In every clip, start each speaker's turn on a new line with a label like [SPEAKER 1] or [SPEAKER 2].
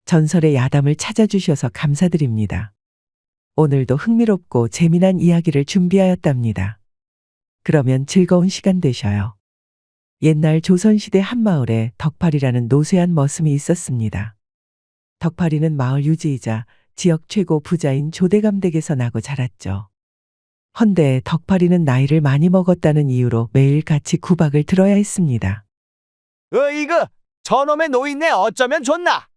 [SPEAKER 1] 전설의 야담을 찾아주셔서 감사드립니다. 오늘도 흥미롭고 재미난 이야기를 준비하였답니다. 그러면 즐거운 시간 되셔요. 옛날 조선시대 한마을에 덕팔이라는 노쇠한 머슴이 있었습니다. 덕팔이는 마을 유지이자 지역 최고 부자인 조대감 댁에서 나고 자랐죠. 헌데 덕팔이는 나이를 많이 먹었다는 이유로 매일 같이 구박을 들어야 했습니다.
[SPEAKER 2] 으이그 저놈의 노인네 어쩌면 좋나?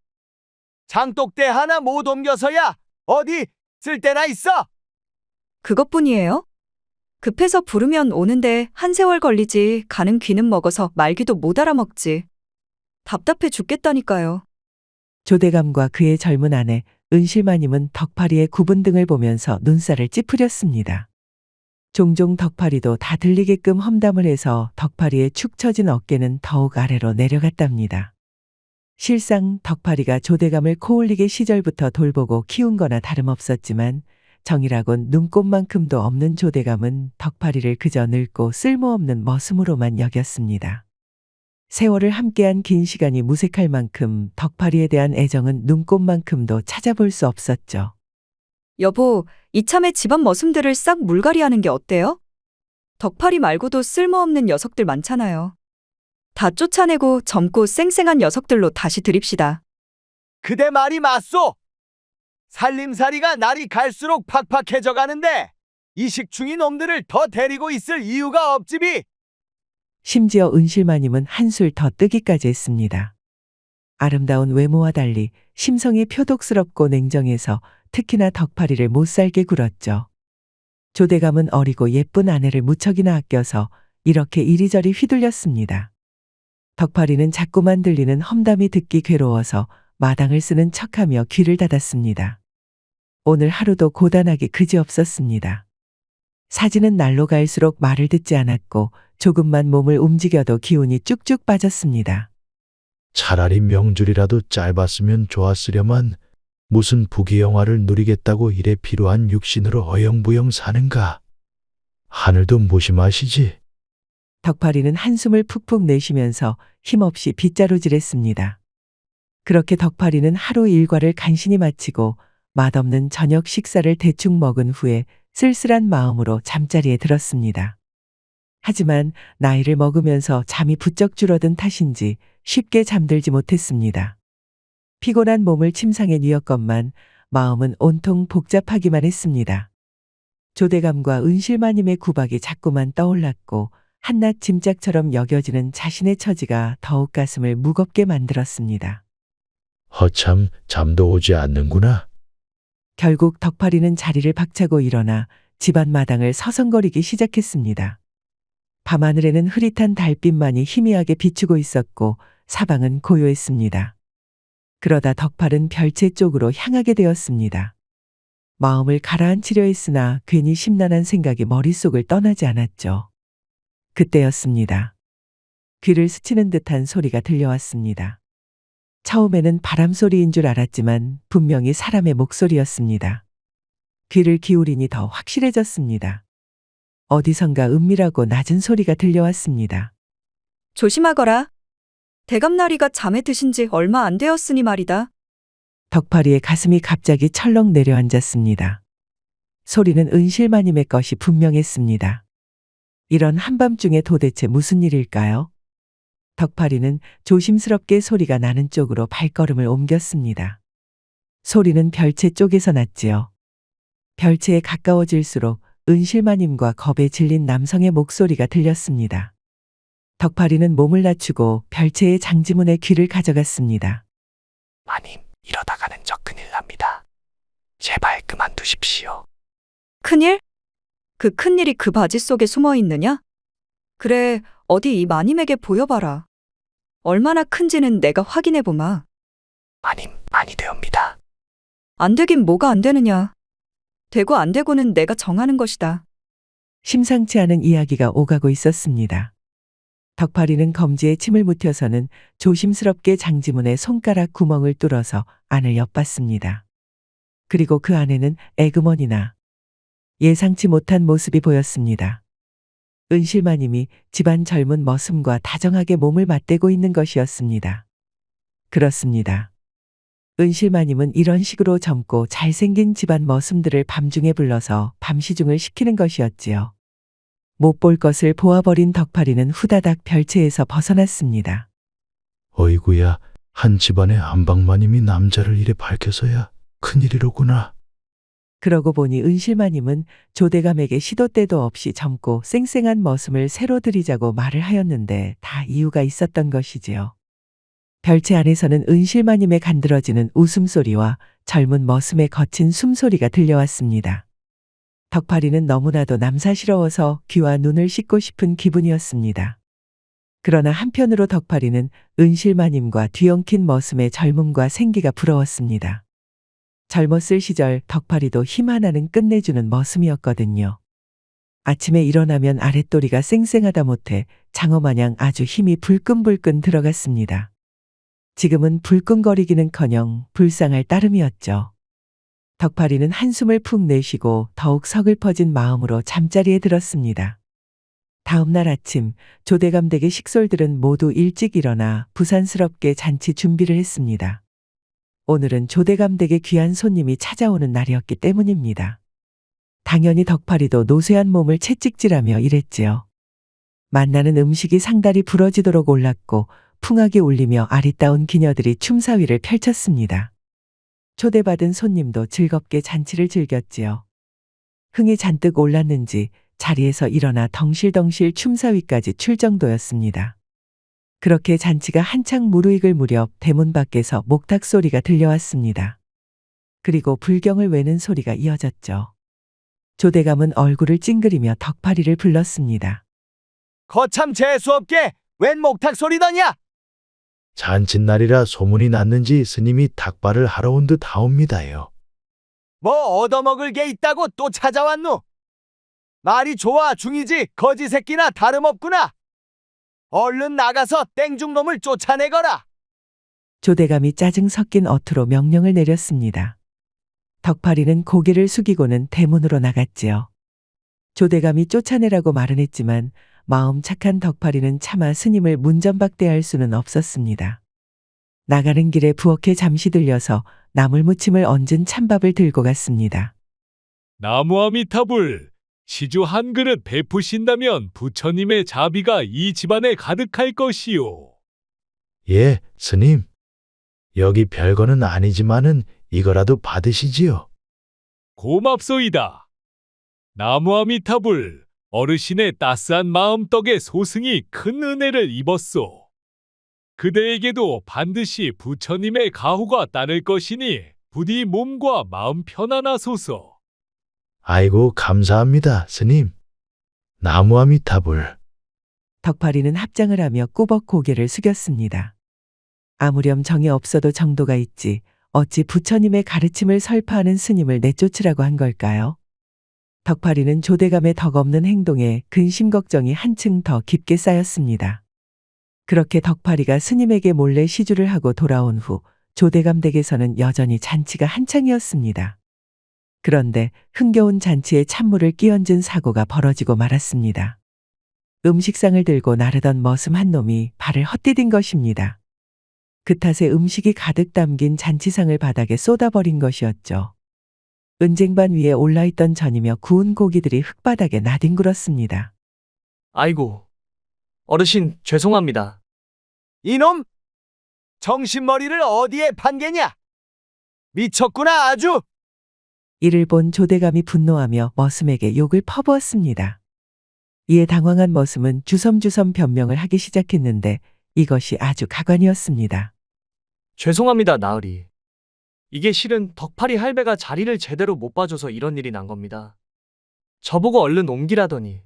[SPEAKER 2] 장독대 하나 못 옮겨서야 어디 쓸 데나 있어?
[SPEAKER 3] 그것뿐이에요? 급해서 부르면 오는데 한 세월 걸리지 가는 귀는 먹어서 말귀도 못 알아먹지. 답답해 죽겠다니까요.
[SPEAKER 1] 조대감과 그의 젊은 아내 은실마님은 덕팔이의 구분등을 보면서 눈살을 찌푸렸습니다. 종종 덕팔이도 다 들리게끔 험담을 해서 덕팔이의 축 처진 어깨는 더욱 아래로 내려갔답니다. 실상 덕팔이가 조대감을 코올리게 시절부터 돌보고 키운 거나 다름없었지만 정이라곤 눈꼽만큼도 없는 조대감은 덕팔이를 그저 늙고 쓸모없는 머슴으로만 여겼습니다. 세월을 함께한 긴 시간이 무색할 만큼 덕팔이에 대한 애정은 눈꼽만큼도 찾아볼 수 없었죠.
[SPEAKER 3] 여보, 이참에 집안 머슴들을 싹 물갈이하는 게 어때요? 덕팔이 말고도 쓸모없는 녀석들 많잖아요. 다 쫓아내고 젊고 쌩쌩한 녀석들로 다시 들입시다.
[SPEAKER 2] 그대 말이 맞소. 살림살이가 날이 갈수록 팍팍해져 가는데 이식충이 놈들을 더 데리고 있을 이유가 없지비.
[SPEAKER 1] 심지어 은실마님은 한술 더 뜨기까지 했습니다. 아름다운 외모와 달리 심성이 표독스럽고 냉정해서 특히나 덕팔이를 못살게 굴었죠. 조대감은 어리고 예쁜 아내를 무척이나 아껴서 이렇게 이리저리 휘둘렸습니다. 덕팔이는 자꾸만 들리는 험담이 듣기 괴로워서 마당을 쓰는 척하며 귀를 닫았습니다. 오늘 하루도 고단하기 그지없었습니다. 사지는 날로 갈수록 말을 듣지 않았고 조금만 몸을 움직여도 기운이 쭉쭉 빠졌습니다.
[SPEAKER 4] 차라리 명줄이라도 짧았으면 좋았으려만 무슨 부귀영화를 누리겠다고 일에 필요한 육신으로 어영부영 사는가. 하늘도 무심하시지.
[SPEAKER 1] 덕팔이는 한숨을 푹푹 내쉬면서 힘없이 빗자루질했습니다. 그렇게 덕팔이는 하루 일과를 간신히 마치고 맛없는 저녁 식사를 대충 먹은 후에 쓸쓸한 마음으로 잠자리에 들었습니다. 하지만 나이를 먹으면서 잠이 부쩍 줄어든 탓인지 쉽게 잠들지 못했습니다. 피곤한 몸을 침상에 뉘었건만 마음은 온통 복잡하기만 했습니다. 조대감과 은실마님의 구박이 자꾸만 떠올랐고 한낱 짐짝처럼 여겨지는 자신의 처지가 더욱 가슴을 무겁게 만들었습니다.
[SPEAKER 4] 허참 잠도 오지 않는구나.
[SPEAKER 1] 결국 덕팔이는 자리를 박차고 일어나 집안 마당을 서성거리기 시작했습니다. 밤하늘에는 흐릿한 달빛만이 희미하게 비추고 있었고 사방은 고요했습니다. 그러다 덕팔은 별채 쪽으로 향하게 되었습니다. 마음을 가라앉히려 했으나 괜히 심란한 생각이 머릿속을 떠나지 않았죠. 그때였습니다. 귀를 스치는 듯한 소리가 들려왔습니다. 처음에는 바람 소리인 줄 알았지만 분명히 사람의 목소리였습니다. 귀를 기울이니 더 확실해졌습니다. 어디선가 은밀하고 낮은 소리가 들려왔습니다.
[SPEAKER 3] 조심하거라. 대감나리가 잠에 드신 지 얼마 안 되었으니 말이다.
[SPEAKER 1] 덕팔이의 가슴이 갑자기 철렁 내려앉았습니다. 소리는 은실마님의 것이 분명했습니다. 이런 한밤중에 도대체 무슨 일일까요? 덕팔이는 조심스럽게 소리가 나는 쪽으로 발걸음을 옮겼습니다. 소리는 별채 쪽에서 났지요. 별채에 가까워질수록 은실마님과 겁에 질린 남성의 목소리가 들렸습니다. 덕팔이는 몸을 낮추고 별채의 장지문에 귀를 가져갔습니다.
[SPEAKER 2] 마님, 이러다가는 저 큰일 납니다. 제발 그만두십시오.
[SPEAKER 3] 큰일? 그 큰일이 그 바지 속에 숨어 있느냐? 그래, 어디 이 마님에게 보여봐라. 얼마나 큰지는 내가 확인해 보마.
[SPEAKER 2] 마님, 아니 되옵니다.
[SPEAKER 3] 안 되긴 뭐가 안 되느냐. 되고 안 되고는 내가 정하는 것이다.
[SPEAKER 1] 심상치 않은 이야기가 오가고 있었습니다. 덕팔이는 검지에 침을 묻혀서는 조심스럽게 장지문에 손가락 구멍을 뚫어서 안을 엿봤습니다. 그리고 그 안에는 에그머니나 예상치 못한 모습이 보였습니다. 은실마님이 집안 젊은 머슴과 다정하게 몸을 맞대고 있는 것이었습니다. 그렇습니다. 은실마님은 이런 식으로 젊고 잘생긴 집안 머슴들을 밤중에 불러서 밤시중을 시키는 것이었지요. 못 볼 것을 보아버린 덕파리는 후다닥 별채에서 벗어났습니다.
[SPEAKER 4] 어이구야, 한 집안의 안방마님이 남자를 이래 밝혀서야 큰일이로구나.
[SPEAKER 1] 그러고 보니 은실마님은 조대감에게 시도 때도 없이 젊고 쌩쌩한 머슴을 새로 들이자고 말을 하였는데 다 이유가 있었던 것이지요. 별채 안에서는 은실마님의 간드러지는 웃음소리와 젊은 머슴의 거친 숨소리가 들려왔습니다. 덕파리는 너무나도 남사스러워서 귀와 눈을 씻고 싶은 기분이었습니다. 그러나 한편으로 덕파리는 은실마님과 뒤엉킨 머슴의 젊음과 생기가 부러웠습니다. 젊었을 시절 덕파리도 힘 하나는 끝내주는 머슴이었거든요. 아침에 일어나면 아랫도리가 쌩쌩하다 못해 장어마냥 아주 힘이 불끈불끈 들어갔습니다. 지금은 불끈거리기는커녕 불쌍할 따름이었죠. 덕파리는 한숨을 푹 내쉬고 더욱 서글퍼진 마음으로 잠자리에 들었습니다. 다음 날 아침 조대감 댁의 식솔들은 모두 일찍 일어나 부산스럽게 잔치 준비를 했습니다. 오늘은 조대감 댁에 귀한 손님이 찾아오는 날이었기 때문입니다. 당연히 덕파리도 노쇠한 몸을 채찍질하며 일했지요. 만나는 음식이 상다리 부러지도록 올랐고 풍악이 울리며 아리따운 기녀들이 춤사위를 펼쳤습니다. 초대받은 손님도 즐겁게 잔치를 즐겼지요. 흥이 잔뜩 올랐는지 자리에서 일어나 덩실덩실 춤사위까지 출 정도였습니다. 그렇게 잔치가 한창 무르익을 무렵 대문 밖에서 목탁 소리가 들려왔습니다. 그리고 불경을 외는 소리가 이어졌죠. 조대감은 얼굴을 찡그리며 덕파리를 불렀습니다.
[SPEAKER 2] 거참 재수없게 웬 목탁 소리더냐?
[SPEAKER 4] 잔칫날이라 소문이 났는지 스님이 닭발을 하러 온 듯 하옵니다요.
[SPEAKER 2] 뭐 얻어먹을 게 있다고 또 찾아왔노? 말이 좋아 중이지 거지 새끼나 다름없구나. 얼른 나가서 땡중놈을 쫓아내거라.
[SPEAKER 1] 조대감이 짜증 섞인 어투로 명령을 내렸습니다. 덕파리는 고개를 숙이고는 대문으로 나갔지요. 조대감이 쫓아내라고 말은 했지만 마음 착한 덕파리는 차마 스님을 문전박대할 수는 없었습니다. 나가는 길에 부엌에 잠시 들려서 나물무침을 얹은 찬밥을 들고 갔습니다.
[SPEAKER 5] 나무아미타불, 시주 한 그릇 베푸신다면 부처님의 자비가 이 집안에 가득할 것이요.
[SPEAKER 4] 예, 스님. 여기 별거는 아니지만은 이거라도 받으시지요.
[SPEAKER 5] 고맙소이다. 나무아미타불, 어르신의 따스한 마음떡에 소승이 큰 은혜를 입었소. 그대에게도 반드시 부처님의 가호가 따를 것이니 부디 몸과 마음 편안하소서.
[SPEAKER 4] 아이고, 감사합니다, 스님. 나무아미타불.
[SPEAKER 1] 덕파리는 합장을 하며 꾸벅 고개를 숙였습니다. 아무렴 정이 없어도 정도가 있지 어찌 부처님의 가르침을 설파하는 스님을 내쫓으라고 한 걸까요? 덕파리는 조대감의 덕없는 행동에 근심 걱정이 한층 더 깊게 쌓였습니다. 그렇게 덕파리가 스님에게 몰래 시주를 하고 돌아온 후 조대감 댁에서는 여전히 잔치가 한창이었습니다. 그런데 흥겨운 잔치에 찬물을 끼얹은 사고가 벌어지고 말았습니다. 음식상을 들고 나르던 머슴 한 놈이 발을 헛디딘 것입니다. 그 탓에 음식이 가득 담긴 잔치상을 바닥에 쏟아버린 것이었죠. 은쟁반 위에 올라있던 전이며 구운 고기들이 흙바닥에 나뒹굴었습니다.
[SPEAKER 6] 아이고, 어르신 죄송합니다.
[SPEAKER 2] 이놈! 정신머리를 어디에 판게냐? 미쳤구나 아주!
[SPEAKER 1] 이를 본 조대감이 분노하며 머슴에게 욕을 퍼부었습니다. 이에 당황한 머슴은 주섬주섬 변명을 하기 시작했는데 이것이 아주 가관이었습니다.
[SPEAKER 6] 죄송합니다, 나으리. 이게 실은 덕파리 할배가 자리를 제대로 못 봐줘서 이런 일이 난 겁니다. 저보고 얼른 옮기라더니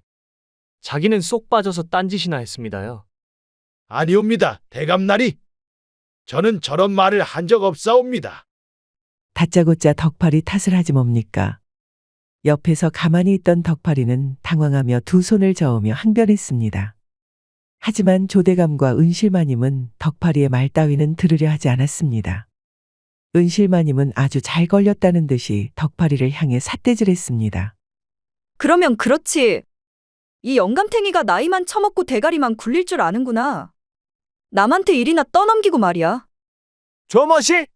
[SPEAKER 6] 자기는 쏙 빠져서 딴짓이나 했습니다요.
[SPEAKER 4] 아니옵니다, 대감나리. 저는 저런 말을 한 적 없사옵니다.
[SPEAKER 1] 다짜고짜 덕파리 탓을 하지 뭡니까? 옆에서 가만히 있던 덕파리는 당황하며 두 손을 저으며 항변했습니다. 하지만 조대감과 은실마님은 덕파리의 말 따위는 들으려 하지 않았습니다. 은실마님은 아주 잘 걸렸다는 듯이 덕파리를 향해 삿대질했습니다.
[SPEAKER 3] 그러면 그렇지. 이 영감탱이가 나이만 처먹고 대가리만 굴릴 줄 아는구나. 남한테 일이나 떠넘기고 말이야.
[SPEAKER 2] 조머시!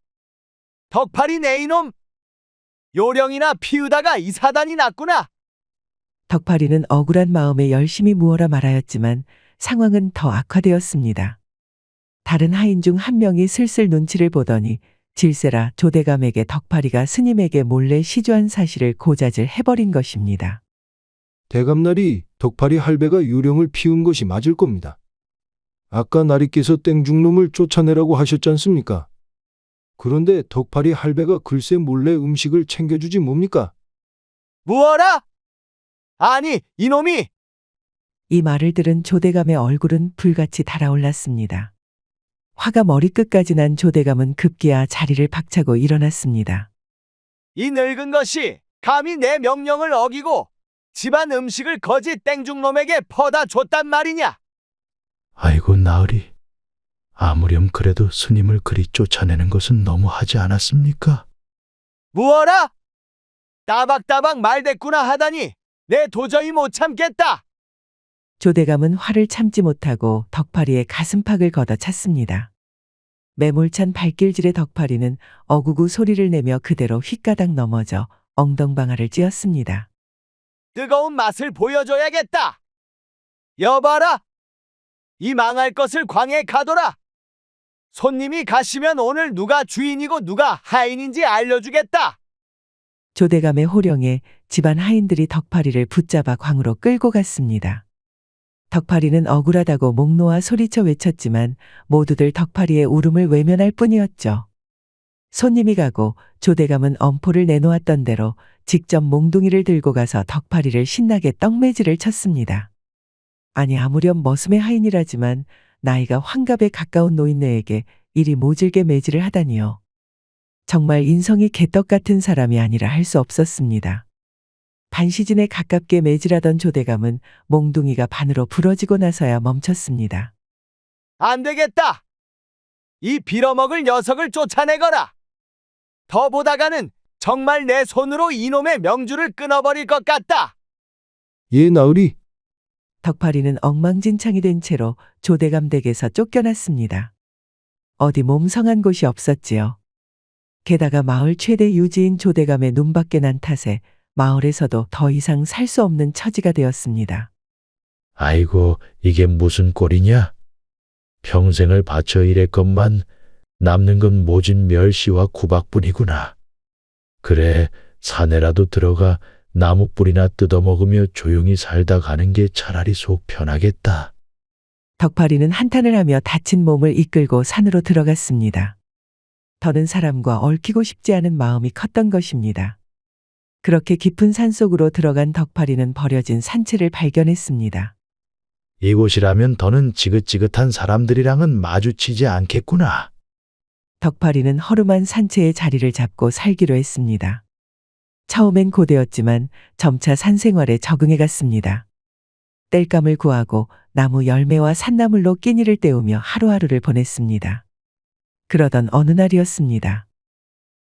[SPEAKER 2] 덕팔이 내 이놈! 요령이나 피우다가 이 사단이 났구나.
[SPEAKER 1] 덕팔이는 억울한 마음에 열심히 무어라 말하였지만 상황은 더 악화되었습니다. 다른 하인 중 한 명이 슬슬 눈치를 보더니 질세라 조대감에게 덕팔이가 스님에게 몰래 시주한 사실을 고자질 해버린 것입니다.
[SPEAKER 7] 대감날이 덕팔이 할배가 요령을 피운 것이 맞을 겁니다. 아까 나리께서 땡중놈을 쫓아내라고 하셨지 않습니까? 그런데 덕팔이 할배가 글쎄 몰래 음식을 챙겨주지 뭡니까?
[SPEAKER 2] 무어라? 아니, 이놈이!
[SPEAKER 1] 이 말을 들은 조대감의 얼굴은 불같이 달아올랐습니다. 화가 머리끝까지 난 조대감은 급기야 자리를 박차고 일어났습니다.
[SPEAKER 2] 이 늙은 것이 감히 내 명령을 어기고 집안 음식을 거지 땡중놈에게 퍼다 줬단 말이냐?
[SPEAKER 4] 아이고 나으리. 아무렴 그래도 스님을 그리 쫓아내는 것은 너무하지 않았습니까?
[SPEAKER 2] 무어라? 따박따박 말대꾸나 하다니 내 도저히 못 참겠다.
[SPEAKER 1] 조대감은 화를 참지 못하고 덕팔이의 가슴팍을 걷어찼습니다. 매몰찬 발길질의 덕팔이는 어구구 소리를 내며 그대로 휙가닥 넘어져 엉덩방아를 찧었습니다.
[SPEAKER 2] 뜨거운 맛을 보여줘야겠다. 여봐라. 이 망할 것을 광에 가둬라. 손님이 가시면 오늘 누가 주인이고 누가 하인인지 알려주겠다.
[SPEAKER 1] 조대감의 호령에 집안 하인들이 덕팔이를 붙잡아 광으로 끌고 갔습니다. 덕팔이는 억울하다고 목 놓아 소리쳐 외쳤지만 모두들 덕팔이의 울음을 외면할 뿐이었죠. 손님이 가고 조대감은 엄포를 내놓았던 대로 직접 몽둥이를 들고 가서 덕팔이를 신나게 떡매질을 쳤습니다. 아니 아무렴 머슴의 하인이라지만 나이가 환갑에 가까운 노인네에게 이리 모질게 매질을 하다니요. 정말 인성이 개떡 같은 사람이 아니라 할 수 없었습니다. 반시진에 가깝게 매질하던 조대감은 몽둥이가 반으로 부러지고 나서야 멈췄습니다.
[SPEAKER 2] 안 되겠다. 이 빌어먹을 녀석을 쫓아내거라. 더 보다가는 정말 내 손으로 이놈의 명주를 끊어버릴 것 같다.
[SPEAKER 7] 예, 나으리.
[SPEAKER 1] 덕팔이는 엉망진창이 된 채로 조대감 댁에서 쫓겨났습니다. 어디 몸성한 곳이 없었지요. 게다가 마을 최대 유지인 조대감의 눈밖에 난 탓에 마을에서도 더 이상 살 수 없는 처지가 되었습니다.
[SPEAKER 4] 아이고 이게 무슨 꼴이냐? 평생을 바쳐 일했건만 남는 건 모진 멸시와 구박뿐이구나. 그래 사내라도 들어가 나무뿌리나 뜯어먹으며 조용히 살다 가는 게 차라리 속 편하겠다.
[SPEAKER 1] 덕팔이는 한탄을 하며 다친 몸을 이끌고 산으로 들어갔습니다. 더는 사람과 얽히고 싶지 않은 마음이 컸던 것입니다. 그렇게 깊은 산속으로 들어간 덕팔이는 버려진 산채를 발견했습니다.
[SPEAKER 4] 이곳이라면 더는 지긋지긋한 사람들이랑은 마주치지 않겠구나.
[SPEAKER 1] 덕팔이는 허름한 산채의 자리를 잡고 살기로 했습니다. 처음엔 고되었지만 점차 산생활에 적응해 갔습니다. 땔감을 구하고 나무 열매와 산나물로 끼니를 때우며 하루하루를 보냈습니다. 그러던 어느 날이었습니다.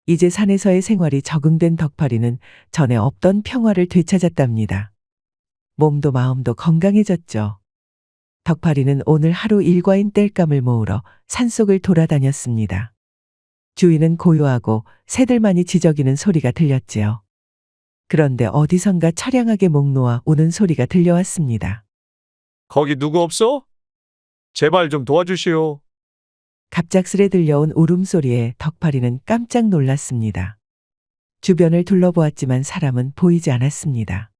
[SPEAKER 1] 이제 산에서의 생활이 적응된 덕팔이는 전에 없던 평화를 되찾았답니다. 몸도 마음도 건강해졌죠. 덕팔이는 오늘 하루 일과인 땔감을 모으러 산속을 돌아다녔습니다. 주위는 고요하고 새들만이 지저귀는 소리가 들렸지요. 그런데 어디선가 처량하게 목 놓아 우는 소리가 들려왔습니다.
[SPEAKER 6] 거기 누구 없어? 제발 좀 도와주시오.
[SPEAKER 1] 갑작스레 들려온 울음소리에 덕팔이는 깜짝 놀랐습니다. 주변을 둘러보았지만 사람은 보이지 않았습니다.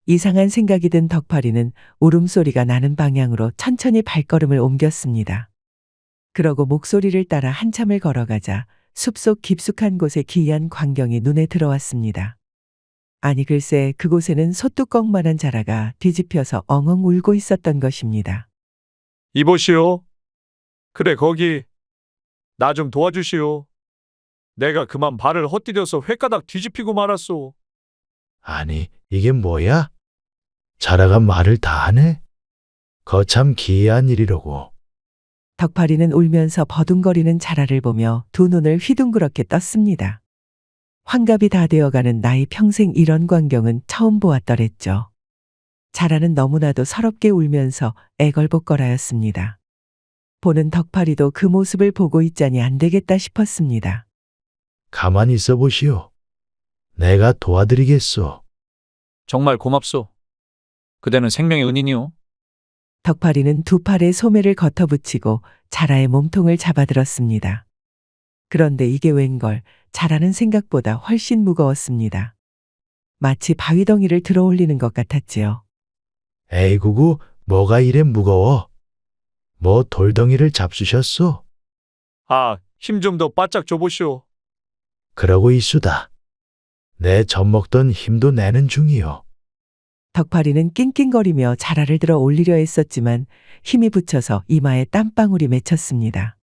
[SPEAKER 1] 이상한 생각이 든 덕팔이는 울음소리가 나는 방향으로 천천히 발걸음을 옮겼습니다. 그러고 목소리를 따라 한참을 걸어가자 숲속 깊숙한 곳에 기이한 광경이 눈에 들어왔습니다. 아니 글쎄 그곳에는 소뚜껑만한 자라가 뒤집혀서 엉엉 울고 있었던 것입니다.
[SPEAKER 6] 이보시오. 그래 거기. 나 좀 도와주시오. 내가 그만 발을 헛디뎌서 횟가닥 뒤집히고 말았소.
[SPEAKER 4] 아니 이게 뭐야? 자라가 말을 다 하네? 거참 기이한 일이로고.
[SPEAKER 1] 덕팔이는 울면서 버둥거리는 자라를 보며 두 눈을 휘둥그렇게 떴습니다. 환갑이 다 되어가는 나이 평생 이런 광경은 처음 보았더랬죠. 자라는 너무나도 서럽게 울면서 애걸복걸하였습니다. 보는 덕팔이도 그 모습을 보고 있자니 안 되겠다 싶었습니다.
[SPEAKER 4] 가만히 있어 보시오. 내가 도와드리겠소.
[SPEAKER 8] 정말 고맙소. 그대는 생명의 은인이오.
[SPEAKER 1] 덕파리는 두 팔에 소매를 걷어붙이고 자라의 몸통을 잡아들었습니다. 그런데 이게 웬걸 자라는 생각보다 훨씬 무거웠습니다. 마치 바위덩이를 들어 올리는 것 같았지요.
[SPEAKER 4] 에이구구, 뭐가 이래 무거워? 뭐 돌덩이를 잡수셨소?
[SPEAKER 6] 아, 힘 좀 더 바짝 줘보시오.
[SPEAKER 4] 그러고 있수다. 내 젖먹던 힘도 내는 중이요.
[SPEAKER 1] 덕파리는 낑낑거리며 자라를 들어 올리려 했었지만 힘이 붙여서 이마에 땀방울이 맺혔습니다.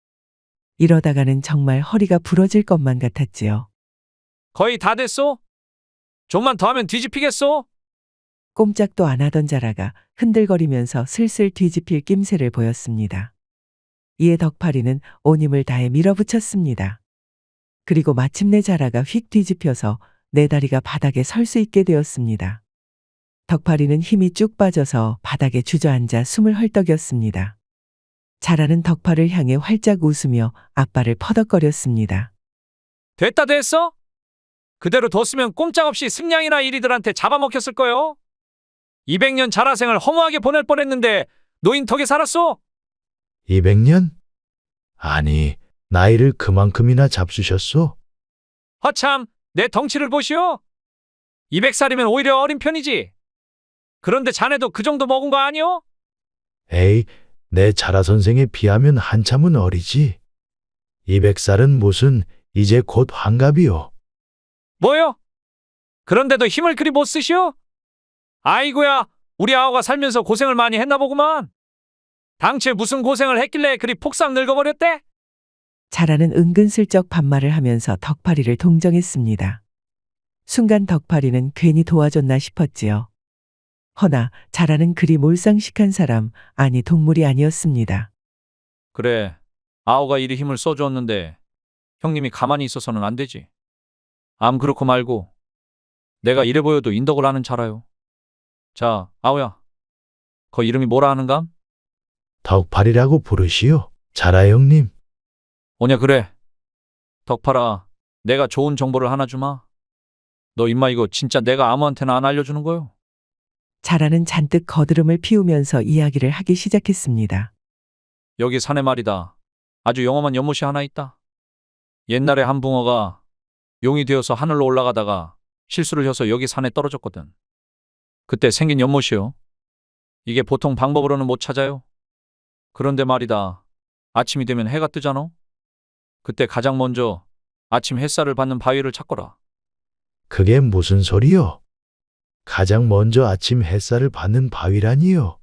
[SPEAKER 1] 이러다가는 정말 허리가 부러질 것만 같았지요.
[SPEAKER 8] 거의 다 됐소? 좀만 더 하면 뒤집히겠소?
[SPEAKER 1] 꼼짝도 안 하던 자라가 흔들거리면서 슬슬 뒤집힐 낌새를 보였습니다. 이에 덕파리는 온 힘을 다해 밀어붙였습니다. 그리고 마침내 자라가 휙 뒤집혀서 네 다리가 바닥에 설 수 있게 되었습니다. 덕파리는 힘이 쭉 빠져서 바닥에 주저앉아 숨을 헐떡였습니다. 자라는 덕파를 향해 활짝 웃으며 앞발을 퍼덕거렸습니다.
[SPEAKER 8] 됐다 됐어? 그대로 뒀으면 꼼짝없이 승냥이나 이리들한테 잡아먹혔을 거요. 200년 자라생을 허무하게 보낼 뻔했는데 노인 덕에 살았소?
[SPEAKER 4] 200년? 아니, 나이를 그만큼이나 잡수셨소?
[SPEAKER 8] 허참, 내 덩치를 보시오. 200살이면 오히려 어린 편이지. 그런데 자네도 그 정도 먹은 거 아니오?
[SPEAKER 4] 에이, 내 자라 선생에 비하면 한참은 어리지. 200살은 무슨, 이제 곧 환갑이요.
[SPEAKER 8] 뭐요? 그런데도 힘을 그리 못 쓰시오? 아이고야, 우리 아우가 살면서 고생을 많이 했나 보구만. 당최 무슨 고생을 했길래 그리 폭삭 늙어버렸대?
[SPEAKER 1] 자라는 은근슬쩍 반말을 하면서 덕파리를 동정했습니다. 순간 덕파리는 괜히 도와줬나 싶었지요. 허나 자라는 그리 몰상식한 사람, 아니 동물이 아니었습니다.
[SPEAKER 8] 그래, 아우가 이리 힘을 써주었는데 형님이 가만히 있어서는 안 되지. 암 그렇고 말고 내가 이래 보여도 인덕을 아는 자라요. 자, 아우야, 거 이름이 뭐라 하는감?
[SPEAKER 4] 덕팔이라고 부르시오. 자라 형님.
[SPEAKER 8] 오냐 그래. 덕팔아, 내가 좋은 정보를 하나 주마. 너 임마 이거 진짜 내가 아무한테나 안 알려주는 거요.
[SPEAKER 1] 자라는 잔뜩 거드름을 피우면서 이야기를 하기 시작했습니다.
[SPEAKER 8] 여기 산에 말이다. 아주 영험한 연못이 하나 있다. 옛날에 한 붕어가 용이 되어서 하늘로 올라가다가 실수를 해서 여기 산에 떨어졌거든. 그때 생긴 연못이요. 이게 보통 방법으로는 못 찾아요. 그런데 말이다. 아침이 되면 해가 뜨잖아. 그때 가장 먼저 아침 햇살을 받는 바위를 찾거라.
[SPEAKER 4] 그게 무슨 소리요? 가장 먼저 아침 햇살을 받는 바위라니요.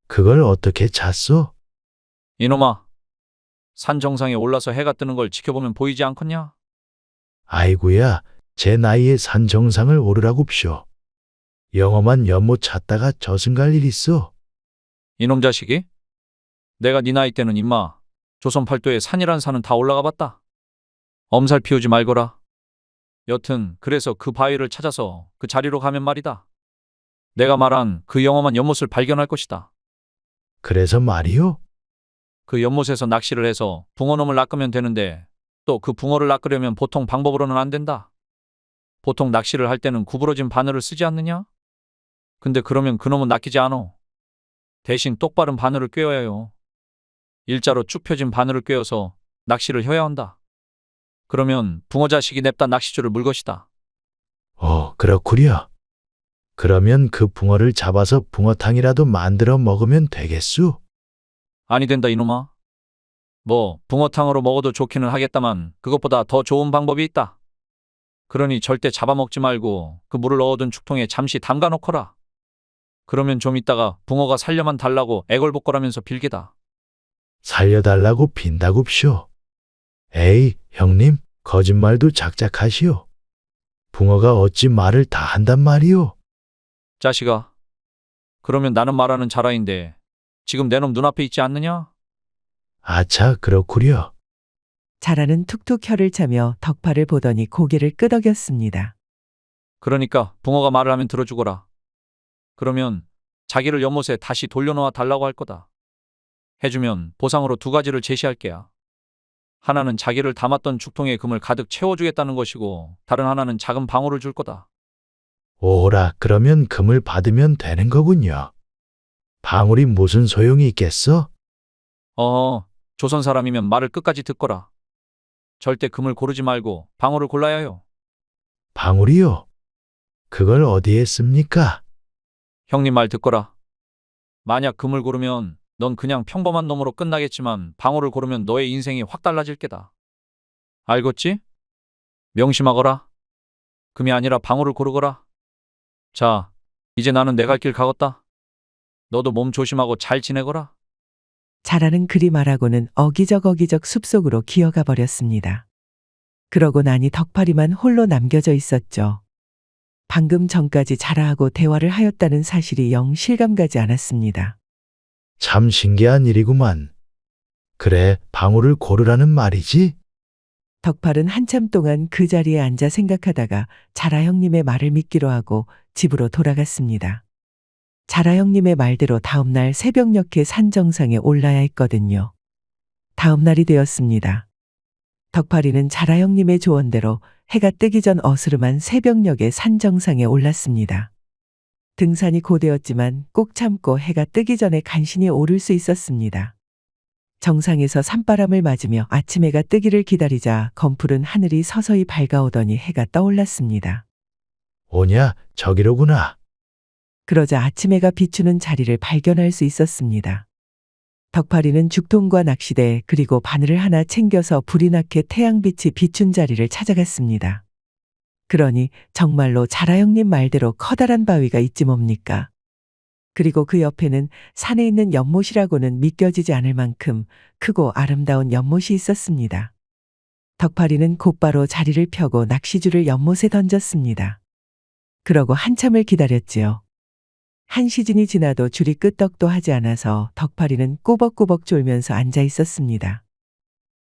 [SPEAKER 4] 그걸 어떻게 찾소?
[SPEAKER 8] 이놈아, 산 정상에 올라서 해가 뜨는 걸 지켜보면 보이지 않겠냐?
[SPEAKER 4] 아이구야, 제 나이에 산 정상을 오르라굽쇼. 영험한 연못 찾다가 저승갈 일 있어.
[SPEAKER 8] 이놈 자식이? 내가 네 나이 때는 임마 조선 팔도에 산이란 산은 다 올라가 봤다. 엄살 피우지 말거라. 여튼 그래서 그 바위를 찾아서 그 자리로 가면 말이다. 내가 말한 그 영험한 연못을 발견할 것이다.
[SPEAKER 4] 그래서 말이요?
[SPEAKER 8] 그 연못에서 낚시를 해서 붕어놈을 낚으면 되는데 또 그 붕어를 낚으려면 보통 방법으로는 안 된다. 보통 낚시를 할 때는 구부러진 바늘을 쓰지 않느냐? 근데 그러면 그놈은 낚이지 않어. 대신 똑바른 바늘을 꿰어야 해요. 일자로 쭉 펴진 바늘을 꿰어서 낚시를 해야 한다. 그러면 붕어 자식이 냅다 낚시줄을 물 것이다.
[SPEAKER 4] 그렇구려. 그러면 그 붕어를 잡아서 붕어탕이라도 만들어 먹으면 되겠수?
[SPEAKER 8] 아니 된다 이놈아. 뭐 붕어탕으로 먹어도 좋기는 하겠다만 그것보다 더 좋은 방법이 있다. 그러니 절대 잡아먹지 말고 그 물을 넣어둔 죽통에 잠시 담가 놓거라. 그러면 좀 있다가 붕어가 살려만 달라고 애걸복걸하면서 빌게다.
[SPEAKER 4] 살려달라고 빈다굽쇼. 에이, 형님, 거짓말도 작작하시오. 붕어가 어찌 말을 다 한단 말이오?
[SPEAKER 8] 자식아, 그러면 나는 말하는 자라인데 지금 내 놈 눈앞에 있지 않느냐?
[SPEAKER 4] 아차, 그렇구려.
[SPEAKER 1] 자라는 툭툭 혀를 차며 덕파를 보더니 고개를 끄덕였습니다.
[SPEAKER 8] 그러니까 붕어가 말을 하면 들어주거라. 그러면 자기를 연못에 다시 돌려놓아 달라고 할 거다. 해주면 보상으로 2가지를 제시할 게야. 하나는 자기를 담았던 죽통에 금을 가득 채워주겠다는 것이고 다른 하나는 작은 방울을 줄 거다.
[SPEAKER 4] 오라, 그러면 금을 받으면 되는 거군요. 방울이 무슨 소용이 있겠어?
[SPEAKER 8] 조선 사람이면 말을 끝까지 듣거라. 절대 금을 고르지 말고 방울을 골라야 해요.
[SPEAKER 4] 방울이요? 그걸 어디에 씁니까?
[SPEAKER 8] 형님 말 듣거라. 만약 금을 고르면 넌 그냥 평범한 놈으로 끝나겠지만 방울을 고르면 너의 인생이 확 달라질 게다. 알겠지? 명심하거라. 금이 아니라 방울을 고르거라. 자, 이제 나는 내 갈 길 가겄다. 너도 몸 조심하고 잘 지내거라.
[SPEAKER 1] 자라는 그리 말하고는 어기적 숲속으로 기어가 버렸습니다. 그러고 나니 덕파리만 홀로 남겨져 있었죠. 방금 전까지 자라하고 대화를 하였다는 사실이 영 실감가지 않았습니다.
[SPEAKER 4] 참 신기한 일이구만. 그래, 방울을 고르라는 말이지?
[SPEAKER 1] 덕팔은 한참 동안 그 자리에 앉아 생각하다가 자라 형님의 말을 믿기로 하고 집으로 돌아갔습니다. 자라 형님의 말대로 다음날 새벽녘에 산 정상에 올라야 했거든요. 다음날이 되었습니다. 덕팔이는 자라 형님의 조언대로 해가 뜨기 전 어스름한 새벽녘에 산 정상에 올랐습니다. 등산이 고되었지만 꼭 참고 해가 뜨기 전에 간신히 오를 수 있었습니다. 정상에서 산바람을 맞으며 아침 해가 뜨기를 기다리자 검푸른 하늘이 서서히 밝아오더니 해가 떠올랐습니다.
[SPEAKER 4] 오냐, 저기로구나.
[SPEAKER 1] 그러자 아침 해가 비추는 자리를 발견할 수 있었습니다. 덕파리는 죽통과 낚시대 그리고 바늘을 하나 챙겨서 불이 나게 태양빛이 비춘 자리를 찾아갔습니다. 그러니 정말로 자라 형님 말대로 커다란 바위가 있지 뭡니까? 그리고 그 옆에는 산에 있는 연못이라고는 믿겨지지 않을 만큼 크고 아름다운 연못이 있었습니다. 덕파리는 곧바로 자리를 펴고 낚시줄을 연못에 던졌습니다. 그러고 한참을 기다렸지요. 한 시즌이 지나도 줄이 끄떡도 하지 않아서 덕파리는 꾸벅꾸벅 졸면서 앉아 있었습니다.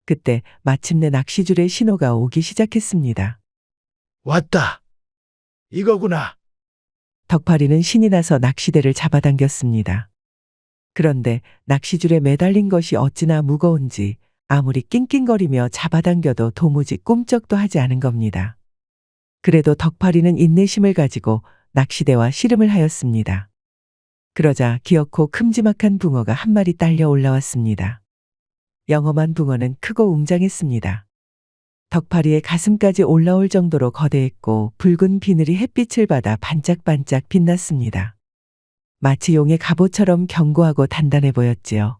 [SPEAKER 1] 그때 마침내 낚시줄의 신호가 오기 시작했습니다.
[SPEAKER 4] 왔다. 이거구나.
[SPEAKER 1] 덕파리는 신이 나서 낚시대를 잡아당겼습니다. 그런데 낚시줄에 매달린 것이 어찌나 무거운지 아무리 낑낑거리며 잡아당겨도 도무지 꿈쩍도 하지 않은 겁니다. 그래도 덕파리는 인내심을 가지고 낚시대와 씨름을 하였습니다. 그러자 기어코 큼지막한 붕어가 한 마리 딸려 올라왔습니다. 영험한 붕어는 크고 웅장했습니다. 덕파리의 가슴까지 올라올 정도로 거대했고 붉은 비늘이 햇빛을 받아 반짝반짝 빛났습니다. 마치 용의 갑옷처럼 견고하고 단단해 보였지요.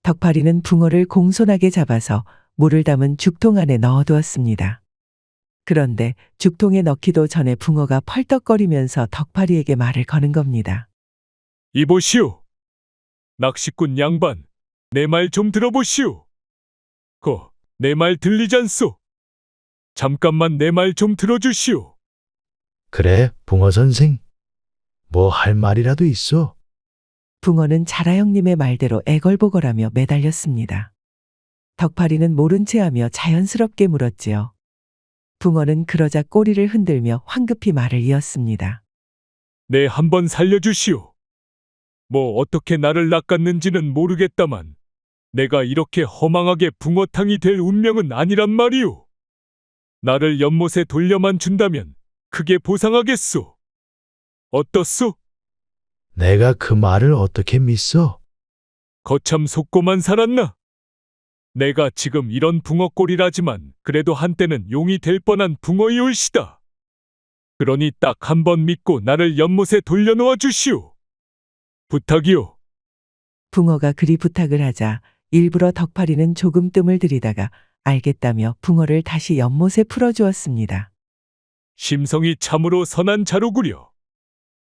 [SPEAKER 1] 덕파리는 붕어를 공손하게 잡아서 물을 담은 죽통 안에 넣어두었습니다. 그런데 죽통에 넣기도 전에 붕어가 펄떡거리면서 덕파리에게 말을 거는 겁니다.
[SPEAKER 5] 이보시오. 낚시꾼 양반, 내 말 좀 들어보시오. 내 말 들리잖소. 잠깐만 내 말 좀 들어주시오.
[SPEAKER 4] 그래, 붕어 선생. 뭐 할 말이라도 있어?
[SPEAKER 1] 붕어는 자라 형님의 말대로 애걸보걸하며 매달렸습니다. 덕파리는 모른 체하며 자연스럽게 물었지요. 붕어는 그러자 꼬리를 흔들며 황급히 말을 이었습니다.
[SPEAKER 5] 네, 한번 살려주시오. 뭐 어떻게 나를 낚았는지는 모르겠다만 내가 이렇게 허망하게 붕어탕이 될 운명은 아니란 말이오. 나를 연못에 돌려만 준다면 크게 보상하겠소. 어떻소?
[SPEAKER 4] 내가 그 말을 어떻게 믿어?
[SPEAKER 5] 거참 속고만 살았나? 내가 지금 이런 붕어꼴이라지만 그래도 한때는 용이 될 뻔한 붕어이올시다. 그러니 딱 한 번 믿고 나를 연못에 돌려놓아 주시오. 부탁이오.
[SPEAKER 1] 붕어가 그리 부탁을 하자 일부러 덕파리는 조금 뜸을 들이다가 알겠다며 붕어를 다시 연못에 풀어주었습니다.
[SPEAKER 5] 심성이 참으로 선한 자로구려.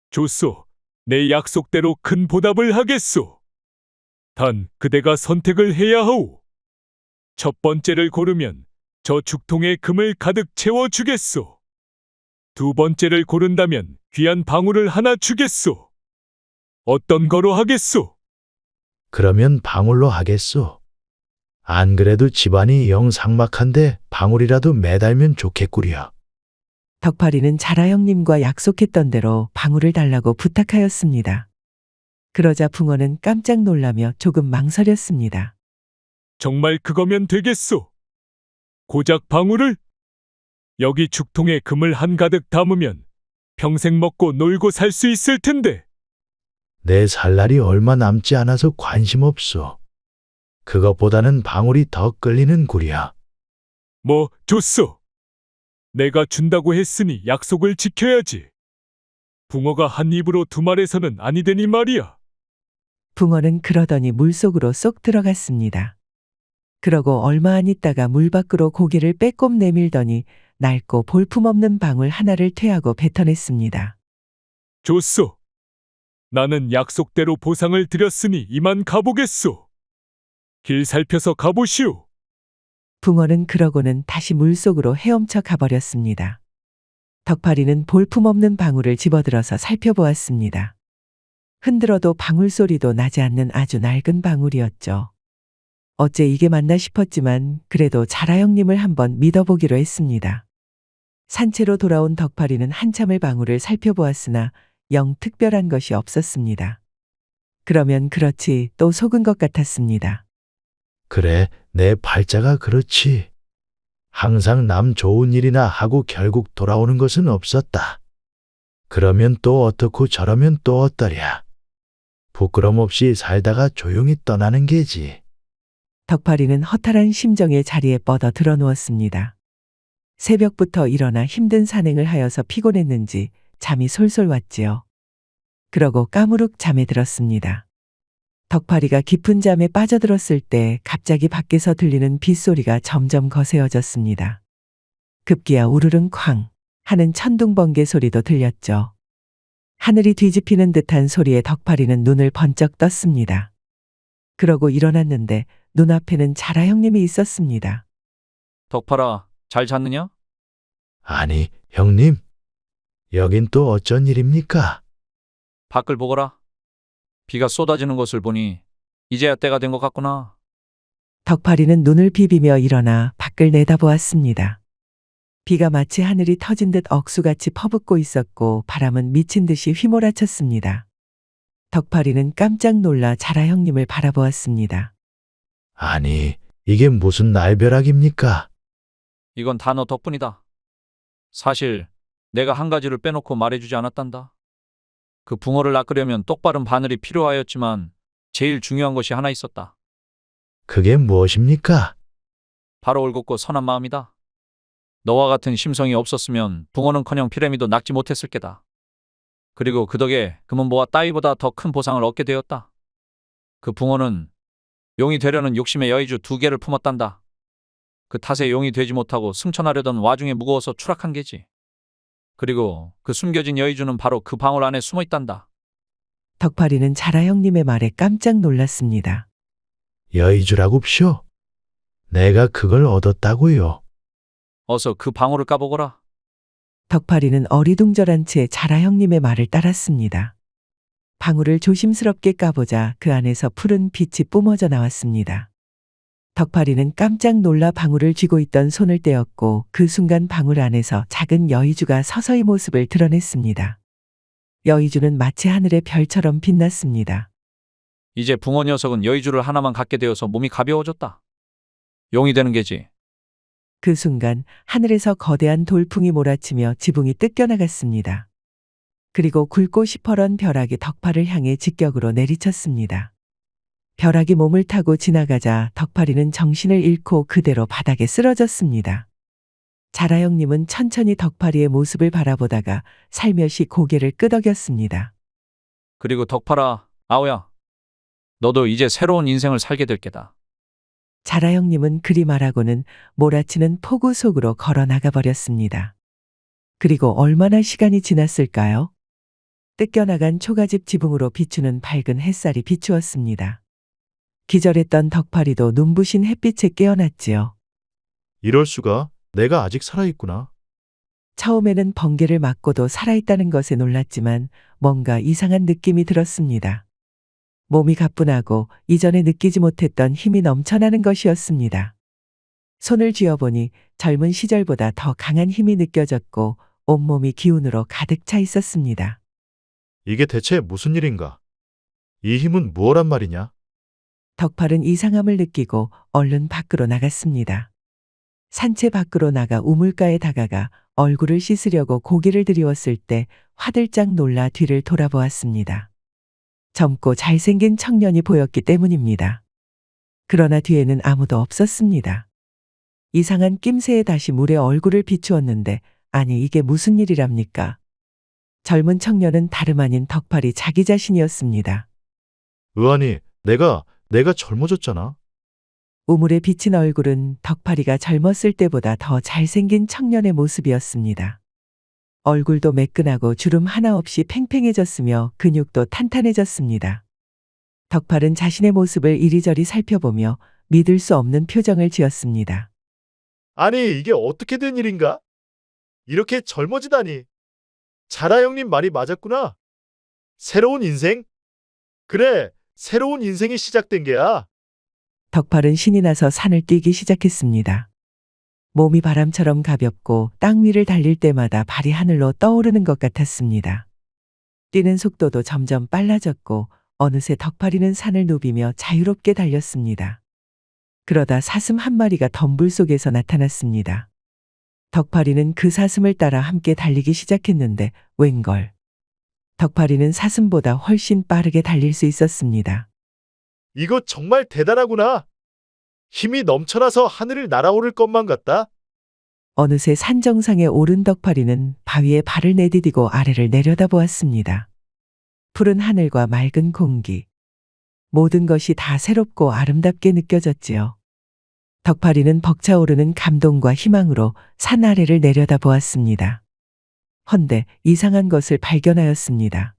[SPEAKER 5] 좋소. 내 약속대로 큰 보답을 하겠소. 단 그대가 선택을 해야 하오. 첫 번째를 고르면 저 죽통에 금을 가득 채워주겠소. 두 번째를 고른다면 귀한 방울을 하나 주겠소. 어떤 거로 하겠소?
[SPEAKER 4] 그러면 방울로 하겠소. 안 그래도 집안이 영 삭막한데 방울이라도 매달면 좋겠구려.
[SPEAKER 1] 덕파리는 자라 형님과 약속했던 대로 방울을 달라고 부탁하였습니다. 그러자 붕어는 깜짝 놀라며 조금 망설였습니다.
[SPEAKER 5] 정말 그거면 되겠소. 고작 방울을? 여기 죽통에 금을 한가득 담으면 평생 먹고 놀고 살 수 있을 텐데.
[SPEAKER 4] 내 살 날이 얼마 남지 않아서 관심 없소. 그것보다는 방울이 더 끌리는 구려.
[SPEAKER 5] 뭐 줬어. 내가 준다고 했으니 약속을 지켜야지. 붕어가 한 입으로 두 말해서는 아니 되니 말이야.
[SPEAKER 1] 붕어는 그러더니 물속으로 쏙 들어갔습니다. 그러고 얼마 안 있다가 물 밖으로 고개를 빼꼼 내밀더니 낡고 볼품없는 방울 하나를 퇴하고 뱉어냈습니다.
[SPEAKER 5] 줬어. 나는 약속대로 보상을 드렸으니 이만 가보겠소. 길 살펴서 가보시오.
[SPEAKER 1] 붕어는 그러고는 다시 물속으로 헤엄쳐 가버렸습니다. 덕파리는 볼품없는 방울을 집어들어서 살펴보았습니다. 흔들어도 방울 소리도 나지 않는 아주 낡은 방울이었죠. 어째 이게 맞나 싶었지만 그래도 자라 형님을 한번 믿어보기로 했습니다. 산채로 돌아온 덕파리는 한참을 방울을 살펴보았으나 영 특별한 것이 없었습니다. 그러면 그렇지 또 속은 것 같았습니다.
[SPEAKER 4] 그래, 내 팔자가 그렇지. 항상 남 좋은 일이나 하고 결국 돌아오는 것은 없었다. 그러면 또 어떻고 저러면 또 어떠랴. 부끄럼 없이 살다가 조용히 떠나는 게지.
[SPEAKER 1] 덕파리는 허탈한 심정에 자리에 뻗어 드러누웠습니다. 새벽부터 일어나 힘든 산행을 하여서 피곤했는지 잠이 솔솔 왔지요. 그러고 까무룩 잠에 들었습니다. 덕파리가 깊은 잠에 빠져들었을 때 갑자기 밖에서 들리는 빗소리가 점점 거세어졌습니다. 급기야 우르릉 쾅 하는 천둥번개 소리도 들렸죠. 하늘이 뒤집히는 듯한 소리에 덕파리는 눈을 번쩍 떴습니다. 그러고 일어났는데 눈앞에는 자라 형님이 있었습니다.
[SPEAKER 8] 덕파라, 잘 잤느냐?
[SPEAKER 4] 아니, 형님. 여긴 또 어쩐 일입니까?
[SPEAKER 8] 밖을 보거라. 비가 쏟아지는 것을 보니 이제야 때가 된 것 같구나.
[SPEAKER 1] 덕파리는 눈을 비비며 일어나 밖을 내다보았습니다. 비가 마치 하늘이 터진 듯 억수같이 퍼붓고 있었고 바람은 미친 듯이 휘몰아쳤습니다. 덕파리는 깜짝 놀라 자라 형님을 바라보았습니다.
[SPEAKER 4] 아니, 이게 무슨 날벼락입니까?
[SPEAKER 8] 이건 다 너 덕분이다. 사실 내가 한 가지를 빼놓고 말해주지 않았단다. 그 붕어를 낚으려면 똑바른 바늘이 필요하였지만 제일 중요한 것이 하나 있었다.
[SPEAKER 4] 그게 무엇입니까?
[SPEAKER 8] 바로 올곧고 선한 마음이다. 너와 같은 심성이 없었으면 붕어는커녕 피라미도 낚지 못했을 게다. 그리고 그 덕에 금은보와 따위보다 더 큰 보상을 얻게 되었다. 그 붕어는 용이 되려는 욕심에 여의주 2개를 품었단다. 그 탓에 용이 되지 못하고 승천하려던 와중에 무거워서 추락한 게지. 그리고 그 숨겨진 여의주는 바로 그 방울 안에 숨어 있단다.
[SPEAKER 1] 덕파리는 자라 형님의 말에 깜짝 놀랐습니다.
[SPEAKER 4] 여의주라고쇼? 내가 그걸 얻었다고요.
[SPEAKER 8] 어서 그 방울을 까보거라.
[SPEAKER 1] 덕파리는 어리둥절한 채 자라 형님의 말을 따랐습니다. 방울을 조심스럽게 까보자 그 안에서 푸른 빛이 뿜어져 나왔습니다. 덕파리는 깜짝 놀라 방울을 쥐고 있던 손을 떼었고 그 순간 방울 안에서 작은 여의주가 서서히 모습을 드러냈습니다. 여의주는 마치 하늘의 별처럼 빛났습니다.
[SPEAKER 8] 이제 붕어 녀석은 여의주를 하나만 갖게 되어서 몸이 가벼워졌다. 용이 되는 게지.
[SPEAKER 1] 그 순간 하늘에서 거대한 돌풍이 몰아치며 지붕이 뜯겨나갔습니다. 그리고 굵고 시퍼런 벼락이 덕파를 향해 직격으로 내리쳤습니다. 벼락이 몸을 타고 지나가자 덕파리는 정신을 잃고 그대로 바닥에 쓰러졌습니다. 자라 형님은 천천히 덕파리의 모습을 바라보다가 살며시 고개를 끄덕였습니다.
[SPEAKER 8] 그리고 덕파라, 아오야. 너도 이제 새로운 인생을 살게 될 게다.
[SPEAKER 1] 자라 형님은 그리 말하고는 몰아치는 폭우 속으로 걸어 나가버렸습니다. 그리고 얼마나 시간이 지났을까요? 뜯겨나간 초가집 지붕으로 비추는 밝은 햇살이 비추었습니다. 기절했던 덕파리도 눈부신 햇빛에 깨어났지요.
[SPEAKER 4] 이럴 수가? 내가 아직 살아있구나.
[SPEAKER 1] 처음에는 번개를 맞고도 살아있다는 것에 놀랐지만 뭔가 이상한 느낌이 들었습니다. 몸이 가뿐하고 이전에 느끼지 못했던 힘이 넘쳐나는 것이었습니다. 손을 쥐어보니 젊은 시절보다 더 강한 힘이 느껴졌고 온몸이 기운으로 가득 차 있었습니다.
[SPEAKER 4] 이게 대체 무슨 일인가? 이 힘은 무엇란 말이냐?
[SPEAKER 1] 덕팔은 이상함을 느끼고 얼른 밖으로 나갔습니다. 산채 밖으로 나가 우물가에 다가가 얼굴을 씻으려고 고개를 들이웠을 때 화들짝 놀라 뒤를 돌아보았습니다. 젊고 잘생긴 청년이 보였기 때문입니다. 그러나 뒤에는 아무도 없었습니다. 이상한 낌새에 다시 물에 얼굴을 비추었는데 아니 이게 무슨 일이랍니까? 젊은 청년은 다름 아닌 덕팔이 자기 자신이었습니다.
[SPEAKER 4] 의안이, 내가 젊어졌잖아.
[SPEAKER 1] 우물에 비친 얼굴은 덕팔이가 젊었을 때보다 더 잘생긴 청년의 모습이었습니다. 얼굴도 매끈하고 주름 하나 없이 팽팽해졌으며 근육도 탄탄해졌습니다. 덕팔은 자신의 모습을 이리저리 살펴보며 믿을 수 없는 표정을 지었습니다.
[SPEAKER 4] 아니, 이게 어떻게 된 일인가? 이렇게 젊어지다니. 자라 형님 말이 맞았구나. 새로운 인생? 그래, 새로운 인생이 시작된 게야.
[SPEAKER 1] 덕팔은 신이 나서 산을 뛰기 시작했습니다. 몸이 바람처럼 가볍고 땅 위를 달릴 때마다 발이 하늘로 떠오르는 것 같았습니다. 뛰는 속도도 점점 빨라졌고 어느새 덕팔이는 산을 누비며 자유롭게 달렸습니다. 그러다 사슴 한 마리가 덤불 속에서 나타났습니다. 덕팔이는 그 사슴을 따라 함께 달리기 시작했는데 웬걸. 덕팔이는 사슴보다 훨씬 빠르게 달릴 수 있었습니다.
[SPEAKER 4] 이거 정말 대단하구나. 힘이 넘쳐나서 하늘을 날아오를 것만 같다.
[SPEAKER 1] 어느새 산 정상에 오른 덕팔이는 바위에 발을 내디디고 아래를 내려다보았습니다. 푸른 하늘과 맑은 공기. 모든 것이 다 새롭고 아름답게 느껴졌지요. 덕팔이는 벅차오르는 감동과 희망으로 산 아래를 내려다보았습니다. 헌데 이상한 것을 발견하였습니다.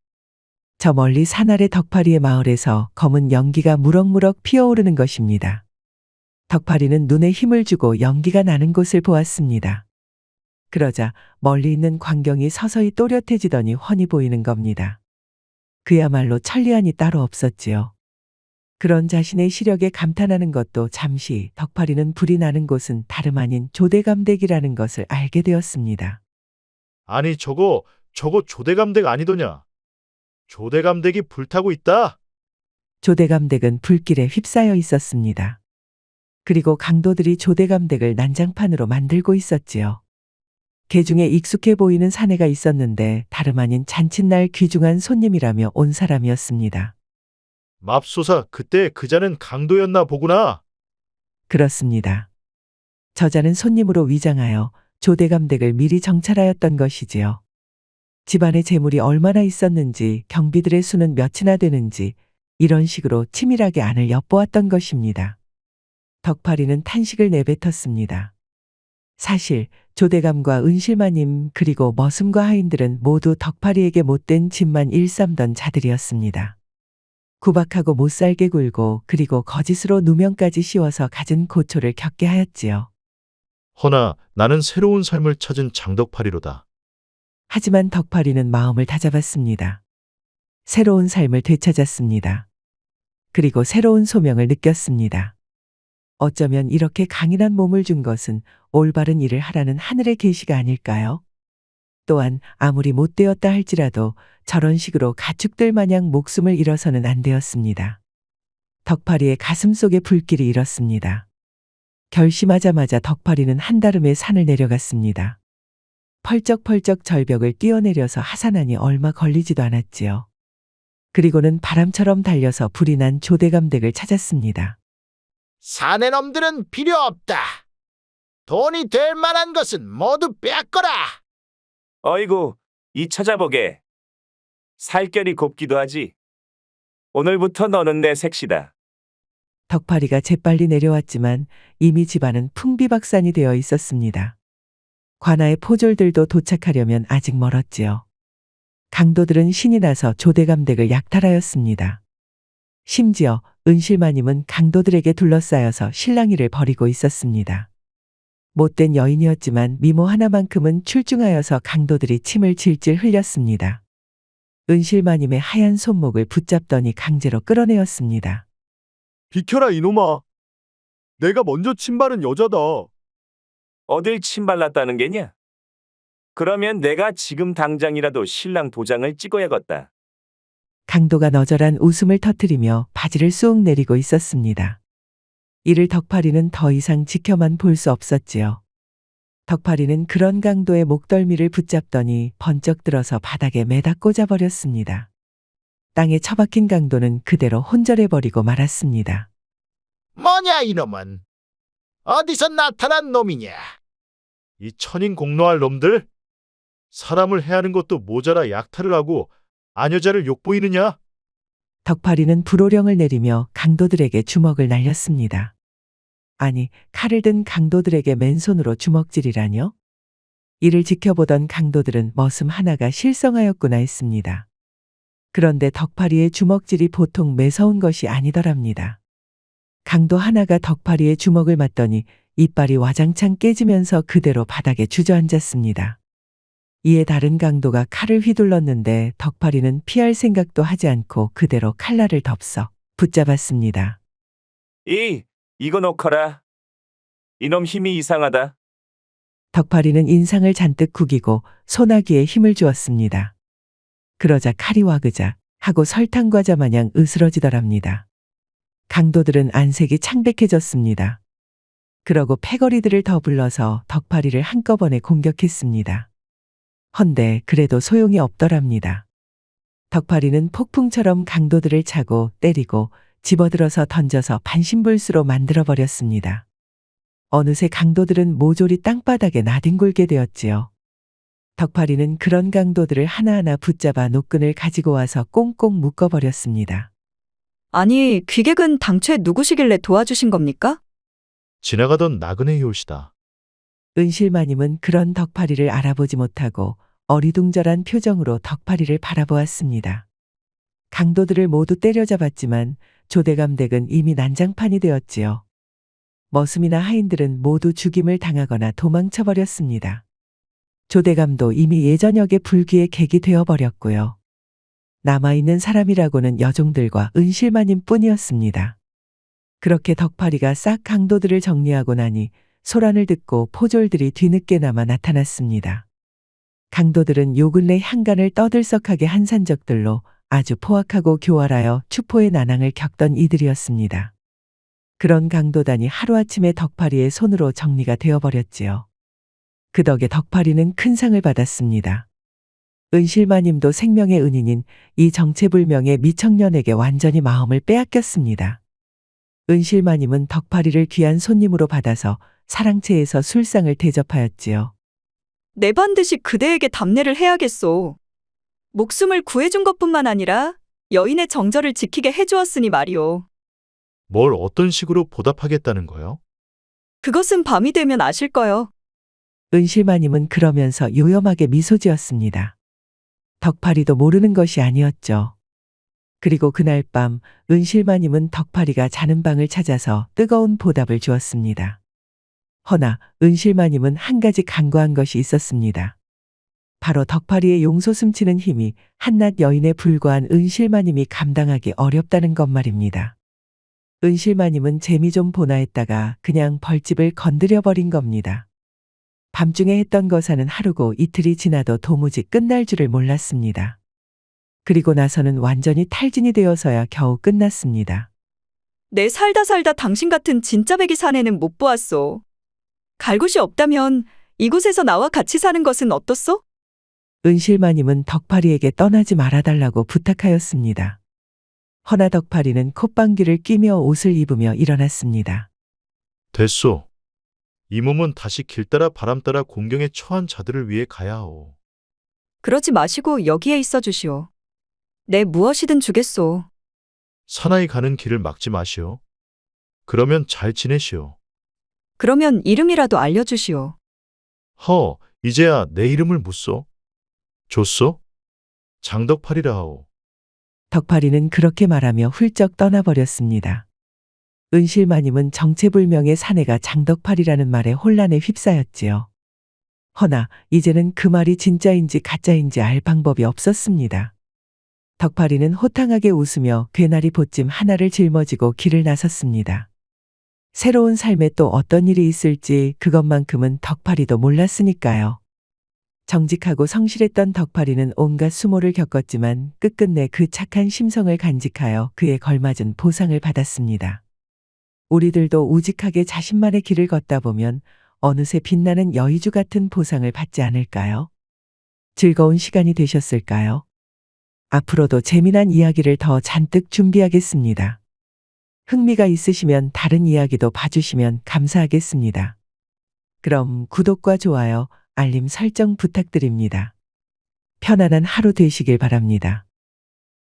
[SPEAKER 1] 저 멀리 산 아래 덕팔이의 마을에서 검은 연기가 무럭무럭 피어오르는 것입니다. 덕팔이는 눈에 힘을 주고 연기가 나는 곳을 보았습니다. 그러자 멀리 있는 광경이 서서히 또렷해지더니 훤히 보이는 겁니다. 그야말로 천리안이 따로 없었지요. 그런 자신의 시력에 감탄하는 것도 잠시 덕팔이는 불이 나는 곳은 다름 아닌 조대감댁이라는 것을 알게 되었습니다.
[SPEAKER 4] 아니, 저거 조대감댁 아니더냐? 조대감댁이 불타고 있다.
[SPEAKER 1] 조대감댁은 불길에 휩싸여 있었습니다. 그리고 강도들이 조대감댁을 난장판으로 만들고 있었지요. 개중에 익숙해 보이는 사내가 있었는데 다름 아닌 잔칫날 귀중한 손님이라며 온 사람이었습니다.
[SPEAKER 4] 맙소사, 그때 그자는 강도였나 보구나.
[SPEAKER 1] 그렇습니다. 저자는 손님으로 위장하여 조대감댁을 미리 정찰하였던 것이지요. 집안에 재물이 얼마나 있었는지, 경비들의 수는 몇이나 되는지 이런 식으로 치밀하게 안을 엿보았던 것입니다. 덕팔이는 탄식을 내뱉었습니다. 사실 조대감과 은실마님 그리고 머슴과 하인들은 모두 덕팔이에게 못된 짓만 일삼던 자들이었습니다. 구박하고 못살게 굴고 그리고 거짓으로 누명까지 씌워서 갖은 고초를 겪게 하였지요.
[SPEAKER 4] 허나 나는 새로운 삶을 찾은 장덕팔이로다.
[SPEAKER 1] 하지만 덕팔이는 마음을 다잡았습니다. 새로운 삶을 되찾았습니다. 그리고 새로운 소명을 느꼈습니다. 어쩌면 이렇게 강인한 몸을 준 것은 올바른 일을 하라는 하늘의 계시가 아닐까요? 또한 아무리 못되었다 할지라도 저런 식으로 가축들 마냥 목숨을 잃어서는 안 되었습니다. 덕팔이의 가슴 속에 불길이 일었습니다. 결심하자마자 덕팔이는 한달음에 산을 내려갔습니다. 펄쩍펄쩍 절벽을 뛰어내려서 하산하니 얼마 걸리지도 않았지요. 그리고는 바람처럼 달려서 불이 난 조대감댁을 찾았습니다.
[SPEAKER 2] 사내놈들은 필요 없다. 돈이 될 만한 것은 모두 빼앗거라.
[SPEAKER 9] 어이구, 이 찾아보게. 살결이 곱기도 하지. 오늘부터 너는 내 색시다.
[SPEAKER 1] 덕팔이가 재빨리 내려왔지만 이미 집안은 풍비박산이 되어 있었습니다. 관아의 포졸들도 도착하려면 아직 멀었지요. 강도들은 신이 나서 조대감댁을 약탈하였습니다. 심지어 은실마님은 강도들에게 둘러싸여서 실랑이를 벌이고 있었습니다. 못된 여인이었지만 미모 하나만큼은 출중하여서 강도들이 침을 질질 흘렸습니다. 은실마님의 하얀 손목을 붙잡더니 강제로 끌어내었습니다.
[SPEAKER 2] 비켜라 이놈아. 내가 먼저 침발은 여자다.
[SPEAKER 9] 어딜 침발랐다는 게냐? 그러면 내가 지금 당장이라도 신랑 도장을 찍어야겠다.
[SPEAKER 1] 강도가 너절한 웃음을 터뜨리며 바지를 쑥 내리고 있었습니다. 이를 덕팔이는 더 이상 지켜만 볼 수 없었지요. 덕파리는 그런 강도의 목덜미를 붙잡더니 번쩍 들어서 바닥에 매다 꽂아버렸습니다. 땅에 처박힌 강도는 그대로 혼절해버리고 말았습니다.
[SPEAKER 4] 뭐냐 이놈은? 어디서 나타난 놈이냐? 이 천인 공노할 놈들? 사람을 해하는 것도 모자라 약탈을 하고 아녀자를 욕보이느냐?
[SPEAKER 1] 덕파리는 불호령을 내리며 강도들에게 주먹을 날렸습니다. 아니, 칼을 든 강도들에게 맨손으로 주먹질이라뇨? 이를 지켜보던 강도들은 머슴 하나가 실성하였구나 했습니다. 그런데 덕파리의 주먹질이 보통 매서운 것이 아니더랍니다. 강도 하나가 덕파리의 주먹을 맞더니 이빨이 와장창 깨지면서 그대로 바닥에 주저앉았습니다. 이에 다른 강도가 칼을 휘둘렀는데 덕파리는 피할 생각도 하지 않고 그대로 칼날을 덥석 붙잡았습니다.
[SPEAKER 9] 이거 놓거라. 이놈 힘이 이상하다.
[SPEAKER 1] 덕파리는 인상을 잔뜩 구기고 소나기에 힘을 주었습니다. 그러자 칼이 와그작 하고 설탕과자 마냥 으스러지더랍니다. 강도들은 안색이 창백해졌습니다. 그러고 패거리들을 더 불러서 덕파리를 한꺼번에 공격했습니다. 헌데 그래도 소용이 없더랍니다. 덕파리는 폭풍처럼 강도들을 차고 때리고 집어들어서 던져서 반신불수로 만들어버렸습니다. 어느새 강도들은 모조리 땅바닥에 나뒹굴게 되었지요. 덕파리는 그런 강도들을 하나하나 붙잡아 노끈을 가지고 와서 꽁꽁 묶어버렸습니다.
[SPEAKER 3] 아니, 귀객은 당최 누구시길래 도와주신 겁니까?
[SPEAKER 4] 지나가던 나그네 요시다.
[SPEAKER 1] 은실마님은 그런 덕파리를 알아보지 못하고 어리둥절한 표정으로 덕파리를 바라보았습니다. 강도들을 모두 때려잡았지만 조대감댁은 이미 난장판이 되었지요. 머슴이나 하인들은 모두 죽임을 당하거나 도망쳐버렸습니다. 조대감도 이미 예전역의 불귀의 객이 되어버렸고요. 남아있는 사람이라고는 여종들과 은실마님 뿐이었습니다. 그렇게 덕파리가 싹 강도들을 정리하고 나니 소란을 듣고 포졸들이 뒤늦게나마 나타났습니다. 강도들은 요 근래 향간을 떠들썩하게 한 산적들로 아주 포악하고 교활하여 추포의 난항을 겪던 이들이었습니다. 그런 강도단이 하루아침에 덕파리의 손으로 정리가 되어버렸지요. 그 덕에 덕파리는 큰 상을 받았습니다. 은실마님도 생명의 은인인 이 정체불명의 미청년에게 완전히 마음을 빼앗겼습니다. 은실마님은 덕파리를 귀한 손님으로 받아서 사랑채에서 술상을 대접하였지요.
[SPEAKER 3] 내 반드시 그대에게 답례를 해야겠소. 목숨을 구해준 것뿐만 아니라 여인의 정절을 지키게 해주었으니 말이오.
[SPEAKER 4] 뭘 어떤 식으로 보답하겠다는 거요?
[SPEAKER 3] 그것은 밤이 되면 아실 거요.
[SPEAKER 1] 은실마님은 그러면서 요염하게 미소 지었습니다. 덕파리도 모르는 것이 아니었죠. 그리고 그날 밤 은실마님은 덕파리가 자는 방을 찾아서 뜨거운 보답을 주었습니다. 허나 은실마님은 한 가지 간과한 것이 있었습니다. 바로 덕파리의 용소 숨치는 힘이 한낱 여인에 불과한 은실마님이 감당하기 어렵다는 것 말입니다. 은실마님은 재미 좀 보나 했다가 그냥 벌집을 건드려버린 겁니다. 밤중에 했던 거사는 하루고 이틀이 지나도 도무지 끝날 줄을 몰랐습니다. 그리고 나서는 완전히 탈진이 되어서야 겨우 끝났습니다.
[SPEAKER 3] 내 살다 당신 같은 진짜 배기 사내는 못 보았소. 갈 곳이 없다면 이곳에서 나와 같이 사는 것은 어떻소?
[SPEAKER 1] 은실마님은 덕파리에게 떠나지 말아달라고 부탁하였습니다. 허나 덕파리는 콧방귀를 뀌며 옷을 입으며 일어났습니다.
[SPEAKER 4] 됐소. 이 몸은 다시 길 따라 바람 따라 공경에 처한 자들을 위해 가야 하오.
[SPEAKER 3] 그러지 마시고 여기에 있어 주시오. 내 무엇이든 주겠소.
[SPEAKER 4] 사나이 가는 길을 막지 마시오. 그러면 잘 지내시오.
[SPEAKER 3] 그러면 이름이라도 알려주시오.
[SPEAKER 4] 허, 이제야 내 이름을 묻소. 줬소? 장덕팔이라 하오.
[SPEAKER 1] 덕파리는 그렇게 말하며 훌쩍 떠나버렸습니다. 은실마님은 정체불명의 사내가 장덕팔이라는 말에 혼란에 휩싸였지요. 허나 이제는 그 말이 진짜인지 가짜인지 알 방법이 없었습니다. 덕파리는 호탕하게 웃으며 괴나리 보찜 하나를 짊어지고 길을 나섰습니다. 새로운 삶에 또 어떤 일이 있을지 그것만큼은 덕파리도 몰랐으니까요. 정직하고 성실했던 덕파리는 온갖 수모를 겪었지만 끝끝내 그 착한 심성을 간직하여 그에 걸맞은 보상을 받았습니다. 우리들도 우직하게 자신만의 길을 걷다 보면 어느새 빛나는 여의주 같은 보상을 받지 않을까요? 즐거운 시간이 되셨을까요? 앞으로도 재미난 이야기를 더 잔뜩 준비하겠습니다. 흥미가 있으시면 다른 이야기도 봐주시면 감사하겠습니다. 그럼 구독과 좋아요, 알림 설정 부탁드립니다. 편안한 하루 되시길 바랍니다.